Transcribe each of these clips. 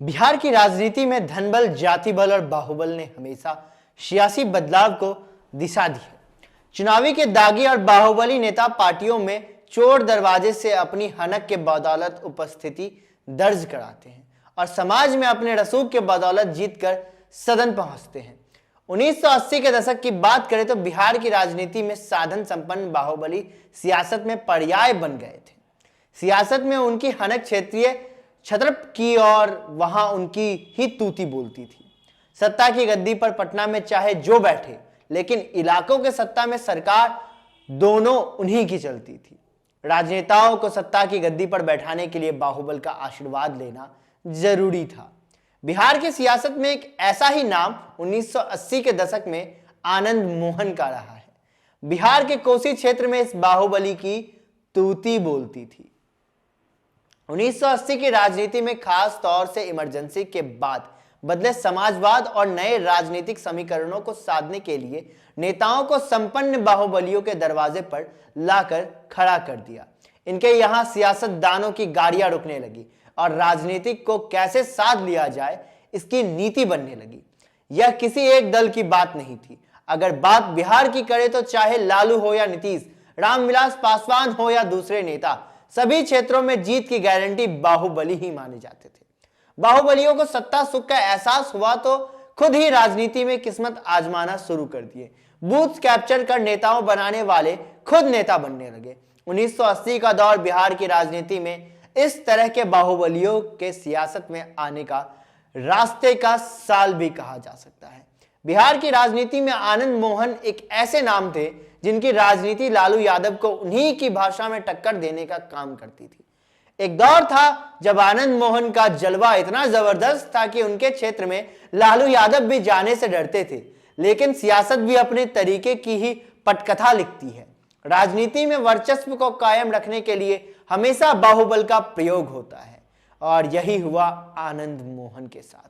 बिहार की राजनीति में धनबल, जाति बल और बाहुबल ने हमेशा सियासी बदलाव को दिशा दी है। चुनावी के दागी और बाहुबली नेता पार्टियों में चोर दरवाजे से अपनी हनक के बदौलत उपस्थिति दर्ज कराते हैं और समाज में अपने रसूख के बदौलत जीतकर सदन पहुंचते हैं। 1980 के दशक की बात करें तो बिहार की राजनीति में साधन संपन्न बाहुबली सियासत में पर्याय बन गए थे। सियासत में उनकी हनक क्षेत्रीय छत्रप की और वहां उनकी ही तूती बोलती थी। सत्ता की गद्दी पर पटना में चाहे जो बैठे, लेकिन इलाकों के सत्ता में सरकार दोनों उन्हीं की चलती थी। राजनेताओं को सत्ता की गद्दी पर बैठाने के लिए बाहुबल का आशीर्वाद लेना जरूरी था। बिहार की सियासत में एक ऐसा ही नाम 1980 के दशक में आनंद मोहन का रहा है। बिहार के कोसी क्षेत्र में इस बाहुबली की तूती बोलती थी। 1980 की राजनीति में खास तौर से इमरजेंसी के बाद बदले समाजवाद और नए राजनीतिक समीकरणों को साधने के लिए नेताओं को संपन्न बाहुबलियों के दरवाजे पर लाकर खड़ा कर दिया। इनके यहां सियासतदानों की गाड़ियां रुकने लगी और राजनीतिक को कैसे साध लिया जाए इसकी नीति बनने लगी। यह किसी एक दल की बात नहीं थी। अगर बात बिहार की करें तो चाहे लालू हो या नीतीश, रामविलास पासवान हो या दूसरे नेता, सभी क्षेत्रों में जीत की गारंटी बाहुबली ही माने जाते थे। बाहुबलियों को सत्ता सुख का एहसास हुआ तो खुद ही राजनीति में किस्मत आजमाना शुरू कर दिए। बूथ कैप्चर कर नेताओं बनाने वाले खुद नेता बनने लगे। 1980 का दौर बिहार की राजनीति में इस तरह के बाहुबलियों के सियासत में आने का रास्ते का साल भी कहा जा सकता है। बिहार की राजनीति में आनंद मोहन एक ऐसे नाम थे जिनकी राजनीति लालू यादव को उन्हीं की भाषा में टक्कर देने का काम करती थी। एक दौर था जब आनंद मोहन का जलवा इतना जबरदस्त था कि उनके क्षेत्र में लालू यादव भी जाने से डरते थे। लेकिन सियासत भी अपने तरीके की ही पटकथा लिखती है। राजनीति में वर्चस्व को कायम रखने के लिए हमेशा बाहुबल का प्रयोग होता है और यही हुआ आनंद मोहन के साथ।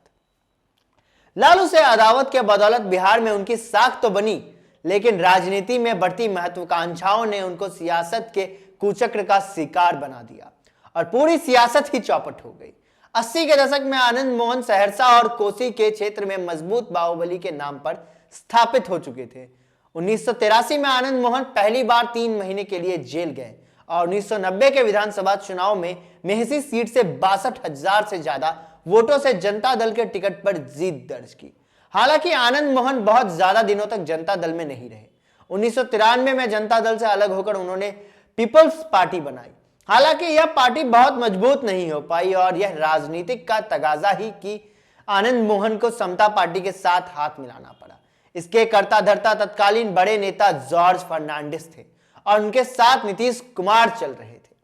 लालू से अदावत के बदौलत बिहार में उनकी साख तो बनी, लेकिन राजनीति में बढ़ती महत्वाकांक्षाओं ने उनको सियासत के कुचक्र का शिकार बना दिया और पूरी सियासत ही चौपट हो गई। 80 के दशक में आनंद मोहन सहरसा और कोसी के क्षेत्र में मजबूत बाहुबली के नाम पर स्थापित हो चुके थे। 1983 में आनंद मोहन पहली बार 3 महीने के लिए जेल गए और 1990 के विधानसभा चुनाव में मेहसी सीट से 62,000 से ज्यादा वोटों से जनता दल के टिकट पर जीत दर्ज की। हालांकि आनंद मोहन बहुत ज्यादा दिनों तक जनता दल में नहीं रहे। 1993 में जनता दल से अलग होकर उन्होंने पीपल्स पार्टी बनाई। हालांकि यह पार्टी बहुत मजबूत नहीं हो पाई और यह राजनीतिक का तगाजा ही कि आनंद मोहन को समता पार्टी के साथ हाथ मिलाना पड़ा। इसके कर्ता धर्ता तत्कालीन बड़े नेता जॉर्ज फर्नांडिस थे और उनके साथ नीतीश कुमार चल रहे थे।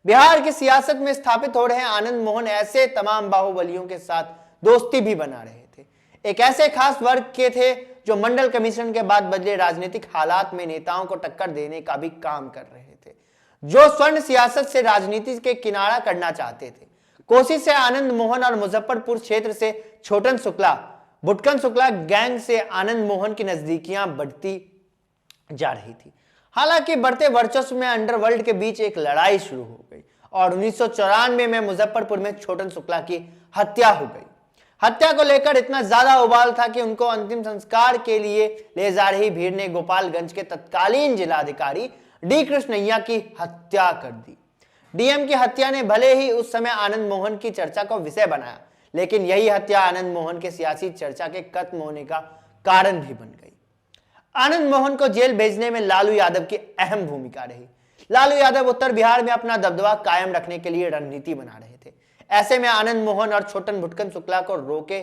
बिहार की सियासत में स्थापित हो रहे आनंद मोहन ऐसे तमाम बाहुबलियों के साथ दोस्ती भी बना रहे थे। एक ऐसे खास वर्ग के थे जो मंडल कमीशन के बाद बदले राजनीतिक हालात में नेताओं को टक्कर देने का भी काम कर रहे थे, जो स्वर्ण सियासत से राजनीति के किनारा करना चाहते थे। कोसी से आनंद मोहन और मुजफ्फरपुर क्षेत्र से छोटन शुक्ला, बुटकन शुक्ला गैंग से आनंद मोहन की नजदीकियां बढ़ती जा रही थी। हालांकि बढ़ते वर्चस्व में अंडरवर्ल्ड के बीच एक लड़ाई शुरू हो गई और 1994 में मुजफ्फरपुर में छोटन शुक्ला की हत्या हो गई। हत्या को लेकर इतना ज्यादा उबाल था कि उनको अंतिम संस्कार के लिए ले जा रही भीड़ ने गोपालगंज के तत्कालीन जिलाधिकारी डी कृष्णैया की हत्या कर दी। डीएम की हत्या ने भले ही उस समय आनंद मोहन की चर्चा को विषय बनाया, लेकिन यही हत्या आनंद मोहन के सियासी चर्चा के खत्म होने का कारण भी बन गई। आनंद मोहन को जेल भेजने में लालू यादव की अहम भूमिका रही। लालू यादव उत्तर बिहार में अपना दबदबा कायम रखने के लिए रणनीति बना रहे थे। ऐसे में आनंद मोहन और छोटन भुटकन शुक्ला को रोके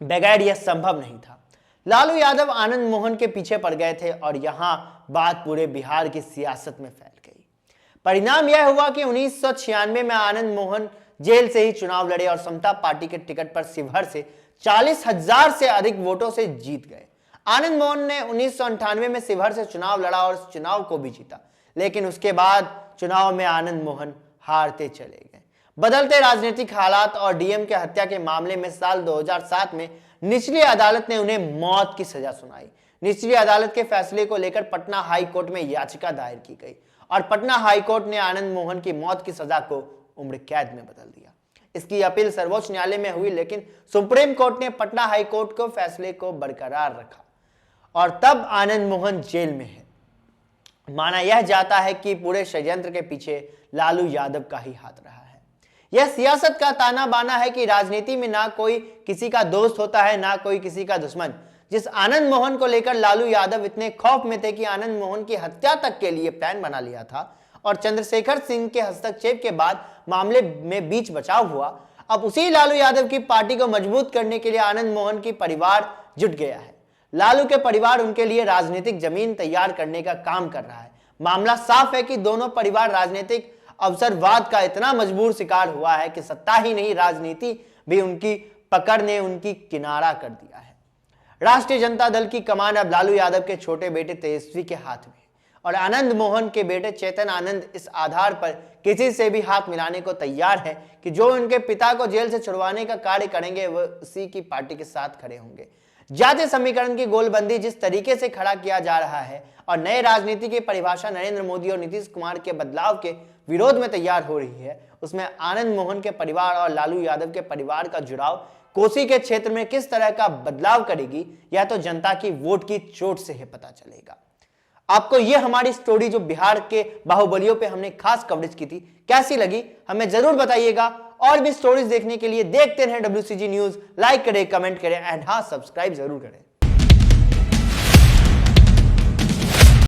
बगैर यह संभव नहीं था। लालू यादव आनंद मोहन के पीछे पड़ गए थे और यहां बात पूरे बिहार की सियासत में फैल गई। परिणाम यह हुआ कि 1996 में आनंद मोहन जेल से ही चुनाव लड़े और समता पार्टी के टिकट पर शिवहर से 40,000 से अधिक वोटों से जीत गए। आनंद मोहन ने 1998 में शिवहर से चुनाव लड़ा और इस चुनाव को भी जीता, लेकिन उसके बाद चुनाव में आनंद मोहन हारते चले गए। बदलते राजनीतिक हालात और डीएम के हत्या के मामले में साल 2007 में निचली अदालत ने उन्हें मौत की सजा सुनाई। निचली अदालत के फैसले को लेकर पटना हाई कोर्ट में याचिका दायर की गई और पटना हाई कोर्ट ने आनंद मोहन की मौत की सजा को उम्र कैद में बदल दिया। इसकी अपील सर्वोच्च न्यायालय में हुई, लेकिन सुप्रीम कोर्ट ने पटना हाई कोर्ट को फैसले को बरकरार रखा और तब आनंद मोहन जेल में है। माना यह जाता है कि पूरे षड्यंत्र के पीछे लालू यादव का ही हाथ रहा है। यह सियासत का ताना बाना है कि राजनीति में ना कोई किसी का दोस्त होता है, ना कोई किसी का दुश्मन। जिस आनंद मोहन को लेकर लालू यादव इतने खौफ में थे कि आनंद मोहन की हत्या तक के लिए प्लान बना लिया था और चंद्रशेखर सिंह के हस्तक्षेप के बाद मामले में बीच बचाव हुआ, अब उसी लालू यादव की पार्टी को मजबूत करने के लिए आनंद मोहन की परिवार जुट गया है। लालू के परिवार उनके लिए राजनीतिक जमीन तैयार करने का काम कर रहा है। मामला साफ है कि दोनों परिवार राजनीतिक अवसरवाद का इतना मजबूर शिकार हुआ है कि सत्ता ही नहीं, राजनीति भी उनकी पकड़ ने उनकी किनारा कर दिया है। राष्ट्रीय जनता दल की कमान अब लालू यादव के छोटे बेटे तेजस्वी के हाथ में और आनंद मोहन के बेटे चेतन आनंद इस आधार पर किसी से भी हाथ मिलाने को तैयार है कि जो उनके पिता को जेल से छुड़वाने का कार्य करेंगे वह उसी की पार्टी के साथ खड़े होंगे। जातीय समीकरण की गोलबंदी जिस तरीके से खड़ा किया जा रहा है और नए राजनीति की परिभाषा नरेंद्र मोदी और नीतीश कुमार के बदलाव के विरोध में तैयार हो रही है, उसमें आनंद मोहन के परिवार और लालू यादव के परिवार का जुड़ाव कोसी के क्षेत्र में किस तरह का बदलाव करेगी, यह तो जनता की वोट की चोट से ही पता चलेगा। आपको यह हमारी स्टोरी जो बिहार के बाहुबलियों पे हमने खास कवरेज की थी कैसी लगी, हमें जरूर बताइएगा। और भी स्टोरीज देखने के लिए देखते रहें WCG न्यूज, लाइक करें, कमेंट करें एंड हाँ, सब्सक्राइब जरूर करें।